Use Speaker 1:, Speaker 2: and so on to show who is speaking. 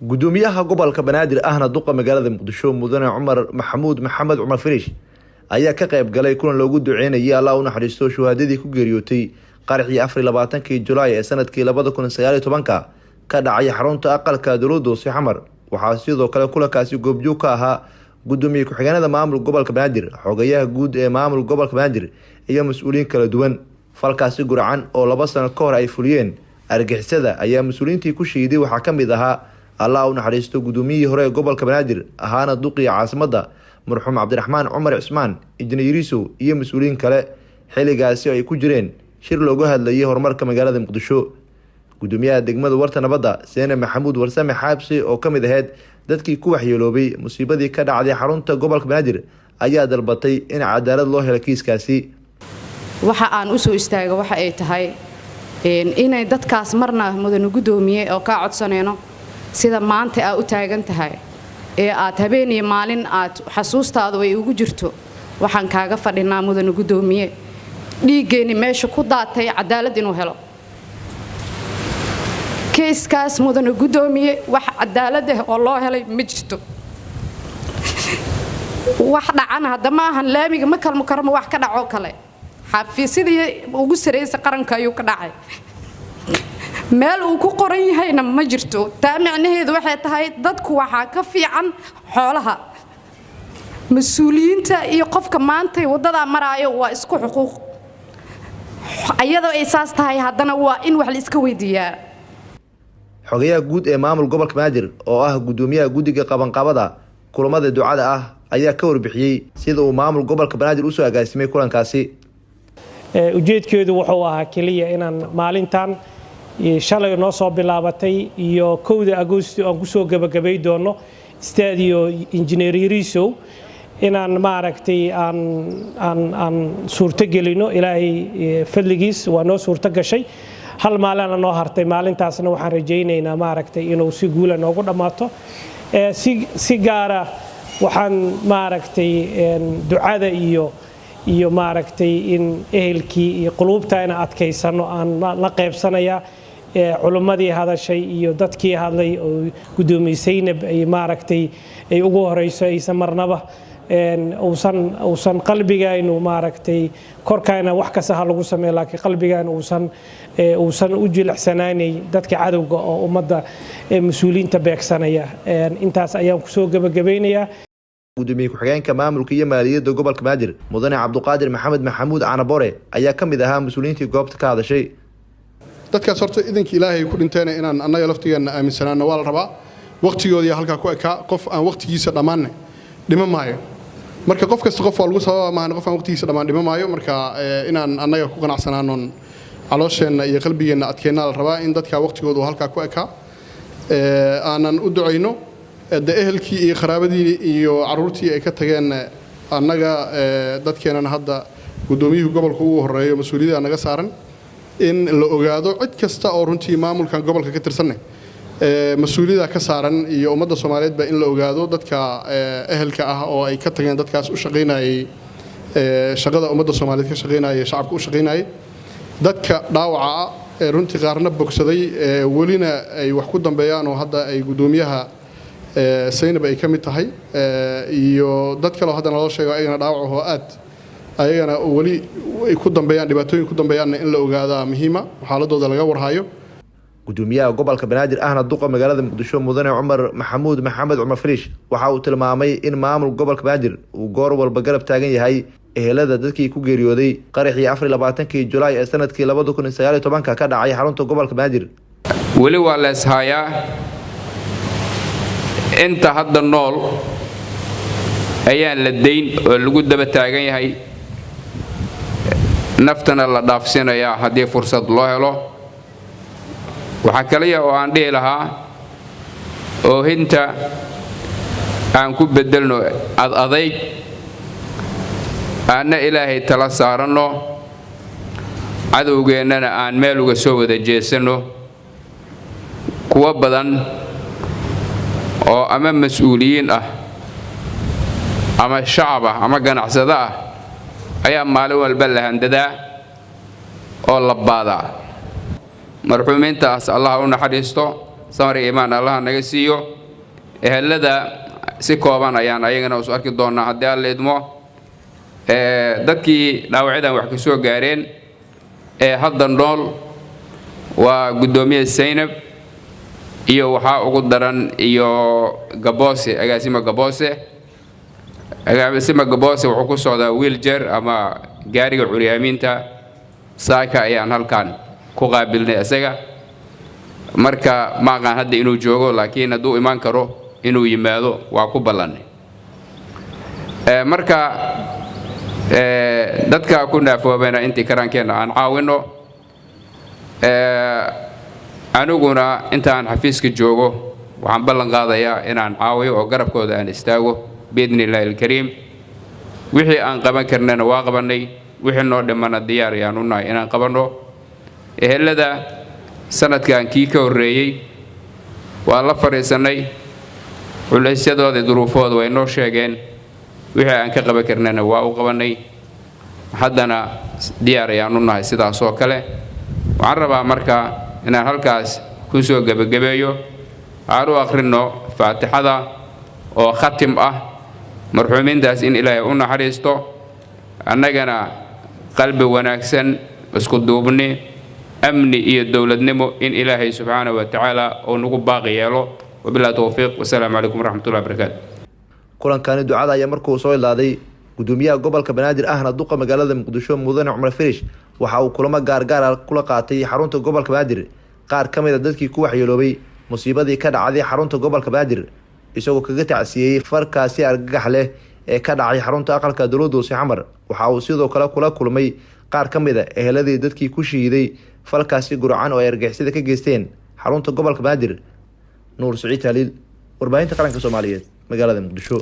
Speaker 1: gudoomiyaha gobolka Banaadir ahna duqa magaalada Muqdisho mudane Cumar Maxamed Cumar Farish ayaa ka qayb galay kulan loogu duceynayay Allah u naxariisto shuhaadadii ku geeriyootay qarxii 24 Julaay ee sanadkii 2019 ka dhacay xarunta aqalka dowladda Xamar. waxaa sidoo kale kulankaasi goobjoog ka ahaa gudoomiye ku-xigeenada maamulka gobolka Banaadir, xogayaha guud ee maamulka gobolka Banaadir iyo mas'uuliyiin kala duwan. falkaasi gurcan oo 2 sano ka hor ay fuliyeen argixisada ayaa mas'uuliyiintii ku sheeday waxaa ka mid ahaa Allah u naxariisto gudoomiyihii hore ee gobolka Banaadir ahaana duqii caasimada marxuum Cabdiraxmaan Cumar Cismaan injineeriso iyo mas'uuliyiin kale. xiligaasi ay ku jireen shir looga hadlayay horumarka magaalada Muqdisho. gudoomiyaha degmada Warta Nabadda Seene Maxamuud Warsame Xaabsi oo kamid ahayd dadkii ku waxyeeloobay musiibadii ka dhacday xarunta gobolka Banaadir ayaa dalbatay in cadaalad loo helo kiiskaasi.
Speaker 2: waxa aan u soo istaago waxa ay tahay inay dadkaas marna mudane gudoomiye oo ka codsanayno sida maanta aad u taagan tahay ee aad habeen iyo maalin aad xasuustaadu way ugu jirto. waxaan kaaga fadhinaa mudane gudoomiye dhiigeeni meesha ku daatay cadaalad inuu helo. kiiskaas mudane gudoomiye wax cadaalad ah oo loo helay ma jirto. wax dhacana hadda ma ahan laamiga ma kalmo karmo wax ka dhaco kale xafiisidii ugu sareeyay qaranka ayuu ka dhacay. meel uu ku qoran yahayna ma jirto. taa macnaheedu waxay tahay dadku waxa ka fiican xoolaha. mas'uuliyiinta iyo qofka maanta wadada maraayo waa isku xuquuq. ayadoo ay saas tahay haddana waa in wax la iska weydiiyaa.
Speaker 1: xogayaha guud ee maamulka gobolka Banaadir oo ah gudoomiyaha guddiga qabanqaabada kulamada ducada ah ayaa ka warbixiyay sida uu maamulka gobolka Banaadir u soo agaasimay kulankaasi.
Speaker 3: ujeedkeedu wuxuu ahaa kaliya inaan maalintan shalay noo soo bilaabatay iyo 1 Agoosto aan ku soo gabagabay doono stadio injineeriso inaan maaragtay aan suurto gelino ilaahay fadligiis waa noo suurto gashay. hal maalin noo hartay maalintaasna waxaan rajaynaynaa maaragtay inuu si guul noogu dhamaato. si gaara waxaan maaragtay ducada iyo maaragtay in ehelkii iyo qulubtayna adkaysano aan la qaybsanaya culimadii hadashay iyo dadkii hadlay oo gudoomiye Seynab ay maaragtay ay ugu horeyso aysan marnaba uusan qalbigaynu maaragtay korkayna wax ka saha lagu sameeyo laakiin qalbigayna uusan u jilcsanaanay dadka cadawga oo ummadda mas'uuliyiinta beegsanaya. intaas ayaan ku soo gabagabaynayaa.
Speaker 1: gudoomiye ku-xigeenka maamulka iyo maaliyadda gobolka Banaadir mudane Cabduqaadir Maxamuud Canabore ayaa ka mid ahaa mas'uuliyiintii goobta ka hadashay.
Speaker 4: dadkaas horta idinkii Ilaahay ku dhinteena inaan annaga laftigeena aaminsanaano waa la rabaa. waqtigoodii halka ku ekaa qof aan waqtigiisa dhamaanay dhima maayo. marka qof kasta qof walba sabab ma ahan qof aan waqtigiisa dhamaan dhima maayo. marka inaan annaga ku qanacsanaano caloosheenna iyo qalbigeena adkeena la rabaa in dadka waqtigoodu halka ku ekaa aanan u duceyno ehelkii iyo qaraabadii iyo caruurtii ay ka tageen annaga dadkeenana hadda gudoomiyuhu gobolka ugu horeeyo mas'uuliyadda naga saaran in la ogaado cid kasta oo runtii maamulkan gobolka ka tirsan mas'uuliyadda ka saaran iyo ummadda Soomaaliyeed ba in la ogaado dadka ehelka ah oo ay ka tageen dadkaas u shaqeynayay shaqada ummadda Soomaaliyeed ka shaqeynayay shacabka u shaqeynayay dadka dhaawaca runtii qaarna bogsaday walina ay wax ku dambeeyaan oo hadda ay gudoomiyaha Seynab ay kamid tahay iyo dad kale oo hadda loo sheego ayagana dhaawac oo aad ayagana wali ay ku dambeeyaan dhibaatooyin ku dambeeyaan in la ogaado muhiima xaaladooda laga warhayo.
Speaker 1: gudoomiyaha gobolka Banaadir ahna duqa magaalada Muqdisho mudane Cumar Maxamed Cumar Farish waxa uu tilmaamay in maamulka gobolka Banaadir uu goor walba garab taagan yahay ehelada dadkii ku geeriyooday qarxii 24 Julaay ee sanadkii 2019 ka dhacay xarunta gobolka Banaadir.
Speaker 5: wali waa la ishayaa inta hadda nool ayaan la deyn oo lagu daba taagan yahay naftana la dhaafsinayaa haddii fursad loo helo. waxa kaliya oo aan dhihi lahaa oo hinta aan ku bedelno adayg aanna Ilaahay tala saarano cadowgeennana aan meel uga soo wada jeesano. kuwa badan oo ama mas'uuliyiin ah ama shacab ah ama ganacsada ah ayaa maalin walba la handadaa oo la baadaa. marxuumintaas Allah u naxariisto samri iimaan allah naga siiyo ehelada si kooban ayaan ayagana u arki doonaa haddii aan leedmo dadkii dhaawacadan wax ka soo gaareen hadda nool waa gudoomiye Zainab iyo waxa ugu daran iyo Gaboose agaasima Gaboose wuxuu ku socdaa wheelchair ama gaariga curyaaminta saaka ayaan halkan ku qaabilnay isaga marka ma aqaan hadda inuu joogo laakiin hadduu imaan karo inuu yimaado waa ku ballanay marka dadka ku naafoobana intii karankeena aan caawino aniguna intaan xafiiska joogo waxaan ballan qaadayaa inaan caawiyo oo garabkooda aan istaago biidnillaahi alkariim wixii aan qaban karnana waa qabanay wixii noo dhimana diyaar ayaan u nahay inaan qabanno ehelada sanadkan kii ka horreeyey waa la fariisanay culaysyadooda duruufooda way noo sheegeen wixii aan ka qaban karnana waa u qabanay haddana diyaar ayaan u nahay sidaas oo kale waxaan rabaa marka inaan halkaas ku soo gabagabeeyo aan u akhrino faatixada oo khatim ah marxuumintaas in ilaahay u naxariisto annagana qalbi wanaagsan isku duubni amni iyo dowladnimo in ilaahay subxaanahu wa tacaala oo nagu baaqi yeelo wabillahi tawfiiq wasalaamu calaykum waraxmatullahi wabarakaatu
Speaker 1: kulankani ducada ayaa markuu soo ilaaday gudoomiyaha gobolka banaadir ahna duqa magaalada muqdisho mudane cumar firish waxa uu kulamo gaargaar kula qaatay xarunta gobolka banaadir qaar ka mid ah dadkii ku waxyeeloobay musiibadii ka dhacday xarunta gobolka banaadir isagoo kaga tacsiyay farkaasi argagax leh ee ka dhacay xarunta aqalka dowladda hoose xamar waxa uu sidoo kale kula kulmay qaar ka mid ah eheladii dadkii ku shiiday falkaasi gurcan oo ay argagixisada ka geysteen xarunta gobolka banaadir nuur saciid haliil warbaahinta qaranka Soomaaliyeed magaalada muqdisho.